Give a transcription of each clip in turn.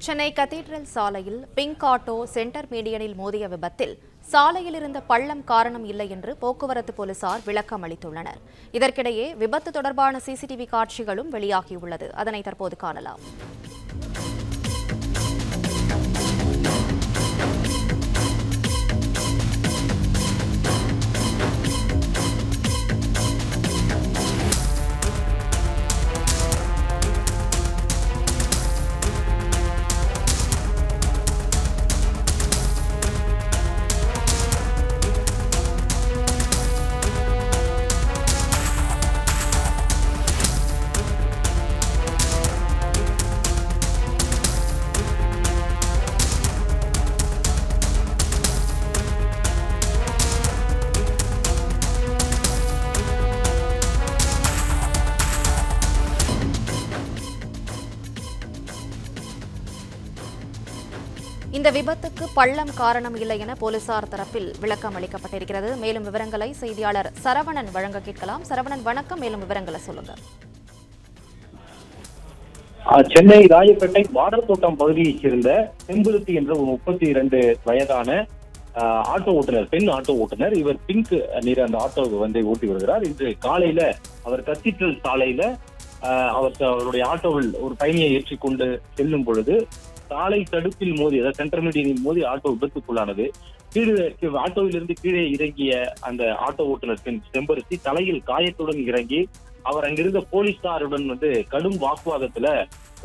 Chennai cathedral சாலையில் pink auto centre மீடியனில் மோதிய விபத்தில் சாலையில் இருந்த பள்ளம் காரணம் இல்லை என்று போக்குவரத்து போலீசார் விளக்கம் அளித்துள்ளனர். இதற்கிடையே விபத்து தொடர்பான சிசிடிவி காட்சிகளும் வெளியாகியுள்ளது. அதனை தற்போது காணலாம். இந்த விபத்துக்கு பள்ளம் காரணம் இல்லை என போலீசார் தரப்பில் விளக்கம் அளிக்கப்பட்டிருக்கிறது. மேலும் விவரங்களை செய்தியாளர் சரவணன் வழங்க கேட்கலாம். சரவணன் வணக்கம், மேலும் விவரங்களை சொல்லுங்க. சென்னை ராயப்பேட்டை வாடர்தோட்டம் பகுதியைச் சேர்ந்த செம்பருத்தி என்ற ஒரு 32 வயதான ஆட்டோ ஓட்டுநர், பெண் ஆட்டோ ஓட்டுநர். இவர் பிங்க் நிற அந்த ஆட்டோவை ஓட்டி வருகிறார். இன்று காலையில அவர் கத்தீட்ரல் சாலையில அவருடைய ஆட்டோவில் ஒரு பயணியை ஏற்றிக்கொண்டு செல்லும் பொழுது சாலை தடுப்பில் மோதி, அதாவது சென்டர் மீடியனில் மோதி ஆட்டோ விபத்துக்குள்ளானது. ஆட்டோவில் இருந்து கீழே இறங்கிய அந்த ஆட்டோ ஓட்டுநர் பெண் செம்பருத்தி தலையில் காயத்துடன் இறங்கி அவர் அங்கிருந்த போலீசாருடன் கடும் வாக்குவாதத்துல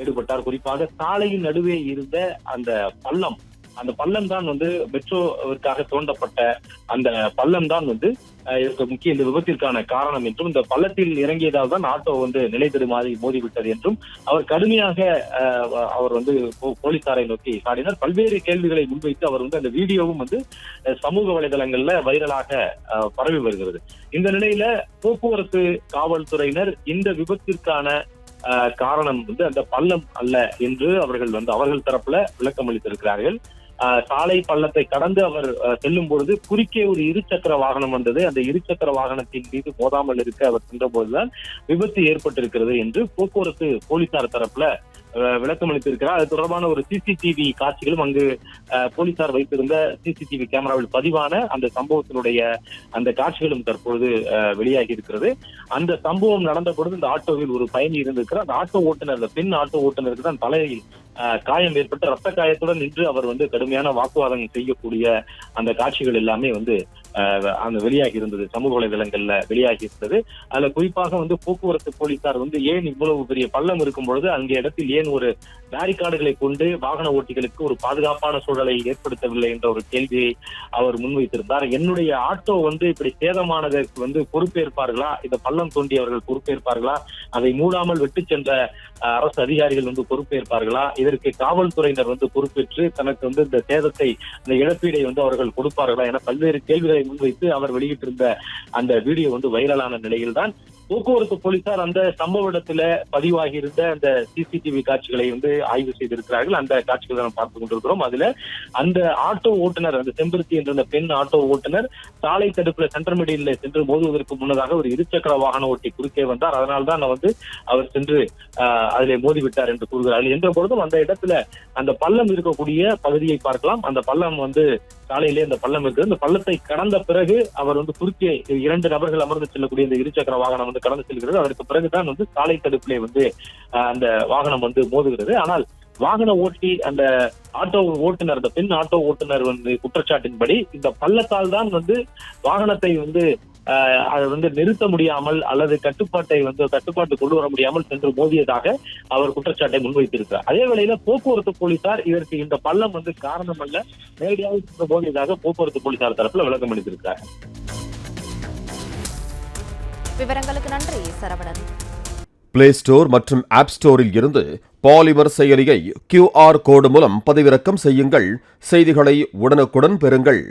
ஈடுபட்டார். குறிப்பாக சாலையின் நடுவே இருந்த அந்த பள்ளம் தான் மெட்ரோவிற்காக தோண்டப்பட்ட அந்த பள்ளம் தான் முக்கிய இந்த விபத்திற்கான காரணம் என்றும், இந்த பள்ளத்தில் இறங்கியதால் தான் ஆட்டோ நிலை தடுமாறி மோதிவிட்டது என்றும் அவர் கடுமையாக போலீசாரை நோக்கி சாடினார். பல்வேறு கேள்விகளை முன்வைத்து அவர் அந்த வீடியோவும் சமூக வலைதளங்கள்ல வைரலாக பரவி வருகிறது. இந்த நிலையில போக்குவரத்து காவல்துறையினர் இந்த விபத்திற்கான காரணம் அந்த பள்ளம் அல்ல என்று அவர்கள் தரப்புல விளக்கம் அளித்திருக்கிறார்கள். சாலை பள்ளத்தை கடந்து அவர் செல்லும் பொழுது குறுக்கே ஒரு இருசக்கர வாகனம் வந்தது. அந்த இருசக்கர வாகனத்தின் மீது மோதாமல் இருக்க அவர் சென்ற போதுதான் விபத்து ஏற்பட்டிருக்கிறது என்று போக்குவரத்து போலீசார் தரப்புல விளக்கம் அளித்திருக்கிறார். அது தொடர்பான ஒரு சிசிடிவி காட்சிகளும் அங்கு போலீசார் வைத்திருந்த சிசிடிவி கேமராவில் பதிவான அந்த சம்பவத்தினுடைய அந்த காட்சிகளும் தற்பொழுது வெளியாகி இருக்கிறது. அந்த சம்பவம் நடந்த பொழுது இந்த ஆட்டோவில் ஒரு பயணி இருந்திருக்கிறார். அந்த ஆட்டோ ஓட்டுநர், அந்த பெண் ஆட்டோ ஓட்டுநருக்கு தான் தலையில் காயம் ஏற்பட்டு ரத்த காயத்துடன் நின்று அவர் கடுமையான வாக்குவாதம் செய்யக்கூடிய அந்த காட்சிகள் எல்லாமே அந்த வெளியாகி இருந்தது, சமூக வலைதளங்கள்ல வெளியாகி இருந்தது. அதுல குறிப்பாக போக்குவரத்து போலீசார் ஏன் இவ்வளவு பெரிய பள்ளம் இருக்கும் பொழுது அங்கே இடத்தில் ஏன் ஒரு பேரிகார்டுகளை கொண்டு வாகன ஓட்டிகளுக்கு ஒரு பாதுகாப்பான சூழலை ஏற்படுத்தவில்லை என்ற ஒரு கேள்வியை அவர் முன்வைத்திருந்தார். என்னுடைய ஆட்டோ இப்படி சேதமானதற்கு பொறுப்பேற்பார்களா, இந்த பள்ளம் தோண்டியவர்கள் பொறுப்பேற்பார்களா, அதை மூடாமல் விட்டு சென்ற அரசு அதிகாரிகள் பொறுப்பேற்பார்களா, இதற்கு காவல்துறையினர் பொறுப்பேற்று தனக்கு இந்த சேதத்தை, அந்த இழப்பீடை அவர்கள் கொடுப்பார்களா என பல்வேறு கேள்விகளை முன்வைத்து அவர் வெளியிட்டிருந்த அந்த வீடியோ வைரலான நிலையில்தான் போக்குவரத்து போலீசார் அந்த சம்பவ இடத்துல பதிவாகி இருந்த அந்த சிசிடிவி காட்சிகளை ஆய்வு செய்திருக்கிறார்கள். அந்த காட்சிகளை நாம் பார்த்துக் கொண்டிருக்கிறோம். அதுல அந்த ஆட்டோ ஓட்டுநர், அந்த செம்பருத்தி என்ற அந்த பெண் ஆட்டோ ஓட்டுநர் சாலை தடுப்புல சென்டர் மீடியன்ல சென்று மோதுவதற்கு முன்னதாக ஒரு இருசக்கர வாகன ஓட்டி குறுக்கே வந்தார். அதனால்தான் அவர் சென்று அதிலே மோதிவிட்டார் என்று கூறுகிறார்கள். என்ற பொழுதும் அந்த இடத்துல அந்த பள்ளம் இருக்கக்கூடிய பகுதியை பார்க்கலாம். அந்த பள்ளம் சாலையிலே அந்த பள்ளம் இருக்குது. அந்த பள்ளத்தை கடந்த பிறகு அவர் குறுக்கே 2 நபர்கள் அமர்ந்து செல்லக்கூடிய இந்த இருசக்கர வாகனம் கடந்து செல்கிறது. அதற்கு பிறகுதான் சாலை தடுப்பிலே அந்த வாகனம் மோதுகிறது. ஆனால் வாகன ஓட்டி அந்த ஆட்டோ ஓட்டுநர், அந்த பெண் ஆட்டோ ஓட்டுநர் குற்றச்சாட்டின்படி இந்த பள்ளத்தால் தான் வாகனத்தை அதை நிறுத்த முடியாமல் அல்லது கட்டுப்பாட்டு கொண்டு வர முடியாமல் சென்று மோதியதாக அவர் குற்றச்சாட்டை முன்வைத்திருக்கிறார். அதே வேளையில போக்குவரத்து போலீசார் இதற்கு இந்த பள்ளம் காரணம் அல்ல, நேரடியாக சென்று மோதியதாக போக்குவரத்து போலீசார் தரப்புல விளக்கம் அளித்திருக்கிறார். விவரங்களுக்கு நன்றி சரவணன். பிளே ஸ்டோர் மற்றும் ஆப் ஸ்டோரில் இருந்து பாலிமர் செயலியை QR கோடு மூலம் பதிவிறக்கம் செய்யுங்கள். செய்திகளை உடனுக்குடன் பெறுங்கள்.